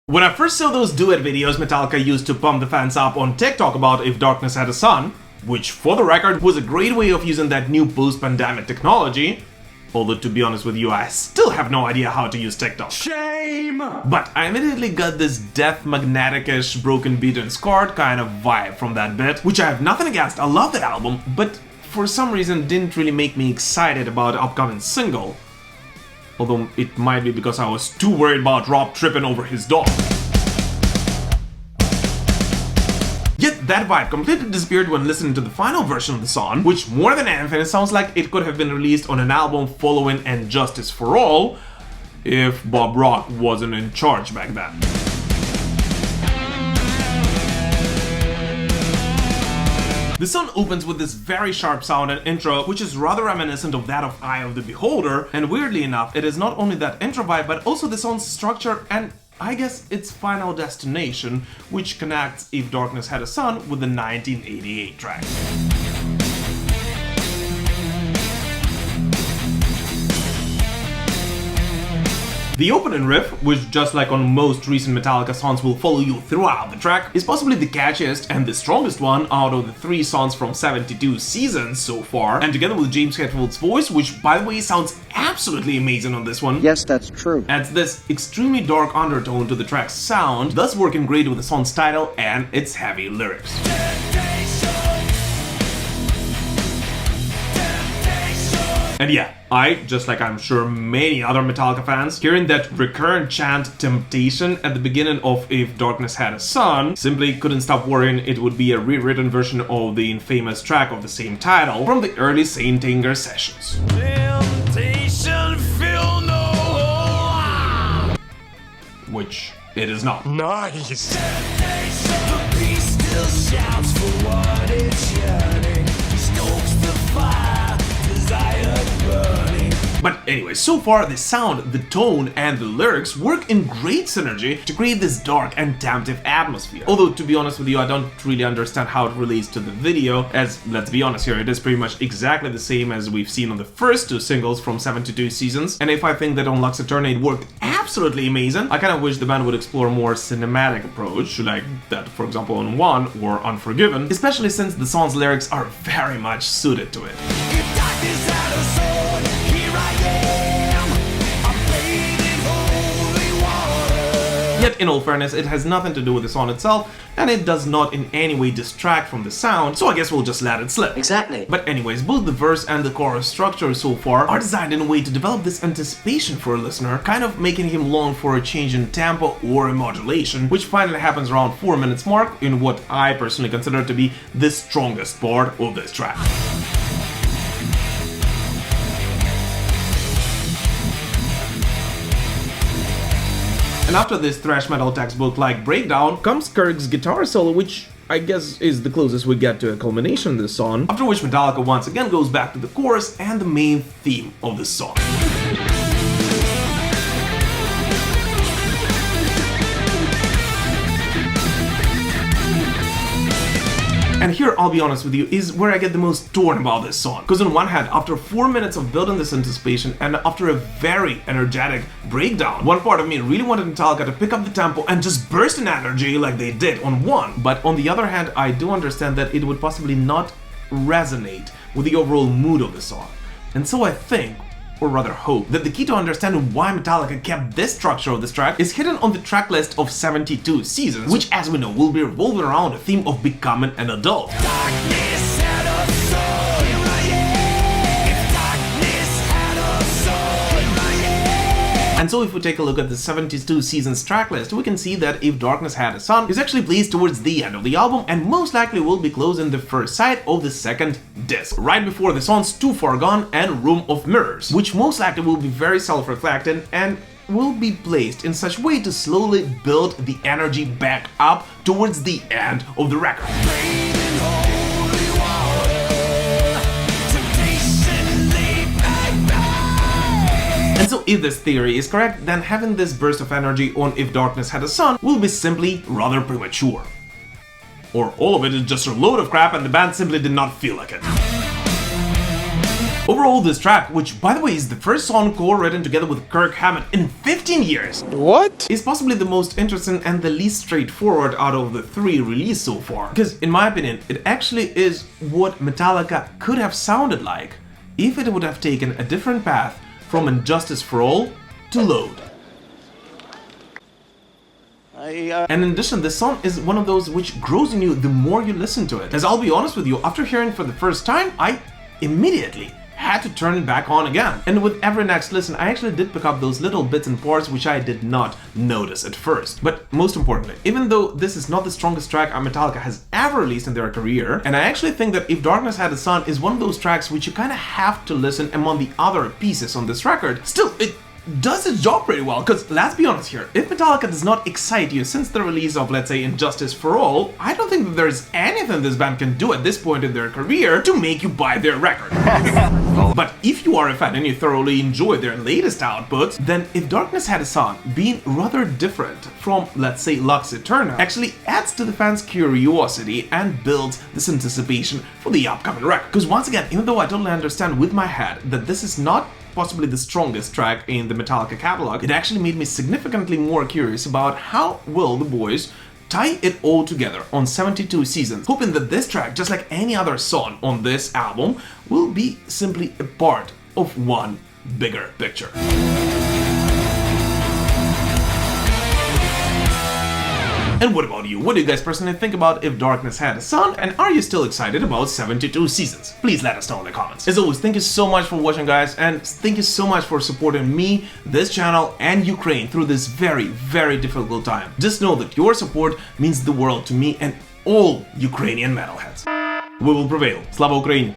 When I first saw those duet videos Metallica used to pump the fans up on TikTok about If Darkness Had a Sun, which for the record was a great way of using that new post-pandemic technology, although to be honest with you, I still have no idea how to use TikTok. Shame! But I immediately got this death magnetic-ish broken beat and scarred kind of vibe from that bit, which I have nothing against. I love that album, but for some reason didn't really make me excited about the upcoming single. Although it might be because I was too worried about Rob tripping over his dog. Yet that vibe completely disappeared when listening to the final version of the song, which more than anything sounds like it could have been released on an album following And Justice for All, if Bob Rock wasn't in charge back then. The song opens with this very sharp sound and intro, which is rather reminiscent of that of Eye of the Beholder, and weirdly enough, it is not only that intro vibe, but also the song's structure and I guess its final destination, which connects If Darkness Had a Sun with the 1988 track. The opening riff, which just like on most recent Metallica songs will follow you throughout the track, is possibly the catchiest and the strongest one out of the 3 songs from 72 seasons so far, and together with James Hetfield's voice, which by the way sounds absolutely amazing on this one. Yes, that's true. Adds this extremely dark undertone to the track's sound, thus working great with the song's title and its heavy lyrics. And yeah, I, just like I'm sure many other Metallica fans, hearing that recurrent chant Temptation at the beginning of If Darkness Had a Sun, simply couldn't stop worrying it would be a rewritten version of the infamous track of the same title from the early Saint Anger sessions. Temptation, feel no hope. Which it is not. Nice! The beast still shouts for what it's yearning. He stokes the fire, desire burning. But anyway, so far the sound, the tone, and the lyrics work in great synergy to create this dark and temptive atmosphere. Although, to be honest with you, I don't really understand how it relates to the video, as, let's be honest here, it is pretty much exactly the same as we've seen on the first 2 singles from 72 seasons, and if I think that on Lux Eterna it worked absolutely amazing, I kind of wish the band would explore a more cinematic approach, like that, for example, on One or Unforgiven, especially since the song's lyrics are very much suited to it. If darkness had a sword, here I am. I'm bathed in holy water. Yet, in all fairness, it has nothing to do with the song itself, and it does not in any way distract from the sound, so I guess we'll just let it slip. Exactly. But anyways, both the verse and the chorus structure so far are designed in a way to develop this anticipation for a listener, kind of making him long for a change in tempo or a modulation, which finally happens around 4 minutes mark in what I personally consider to be the strongest part of this track. And after this thrash metal textbook-like breakdown comes Kirk's guitar solo, which I guess is the closest we get to a culmination in this song, after which Metallica once again goes back to the chorus and the main theme of the song. And here, I'll be honest with you, is where I get the most torn about this song. Because on one hand, after 4 minutes of building this anticipation and after a very energetic breakdown, one part of me really wanted Metallica to pick up the tempo and just burst in energy like they did on One. But on the other hand, I do understand that it would possibly not resonate with the overall mood of the song. And so I think, or rather hope, that the key to understanding why Metallica kept this structure of this track is hidden on the track list of 72 seasons, which as we know will be revolving around the theme of becoming an adult. Darkness had a soul, here I am. If darkness had a soul, here I am. And so if we take a look at the 72 seasons track list, we can see that If Darkness Had a Sun is actually placed towards the end of the album and most likely will be closing the first side of the second disc, right before the songs Too Far Gone and Room of Mirrors, which most likely will be very self-reflecting and will be placed in such a way to slowly build the energy back up towards the end of the record. Bathed in holy water. Temptation, leap back, back. And so if this theory is correct, then having this burst of energy on If Darkness Had a Sun will be simply rather premature. Or all of it is just a load of crap and the band simply did not feel like it. Overall, this track, which by the way is the first song co-written together with Kirk Hammett in 15 years, What? is possibly the most interesting and the least straightforward out of the 3 released so far. Because in my opinion, it actually is what Metallica could have sounded like if it would have taken a different path from Injustice for All to Load. And in addition, this song is one of those which grows in you the more you listen to it. As I'll be honest with you, after hearing it for the first time, I immediately had to turn it back on again. And with every next listen, I actually did pick up those little bits and parts which I did not notice at first. But most importantly, even though this is not the strongest track Metallica has ever released in their career, and I actually think that If Darkness Had a Sun is one of those tracks which you kind of have to listen among the other pieces on this record, still, it does its job pretty well, because let's be honest here, if Metallica does not excite you since the release of, let's say, Injustice for All, I don't think that there's anything this band can do at this point in their career to make you buy their record. But if you are a fan and you thoroughly enjoy their latest output, then If Darkness Had a Sun, being rather different from, let's say, Lux Eterna, actually adds to the fans' curiosity and builds this anticipation for the upcoming record. Because once again, even though I totally understand with my head that this is not possibly the strongest track in the Metallica catalog, it actually made me significantly more curious about how will the boys tie it all together on 72 seasons, hoping that this track, just like any other song on this album, will be simply a part of one bigger picture. And what about you? What do you guys personally think about If Darkness Had a Sun? And are you still excited about 72 seasons? Please let us know in the comments. As always, thank you so much for watching, guys, and thank you so much for supporting me, this channel, and Ukraine through this very, very difficult time. Just know that your support means the world to me and all Ukrainian metalheads. We will prevail. Slava Ukraini!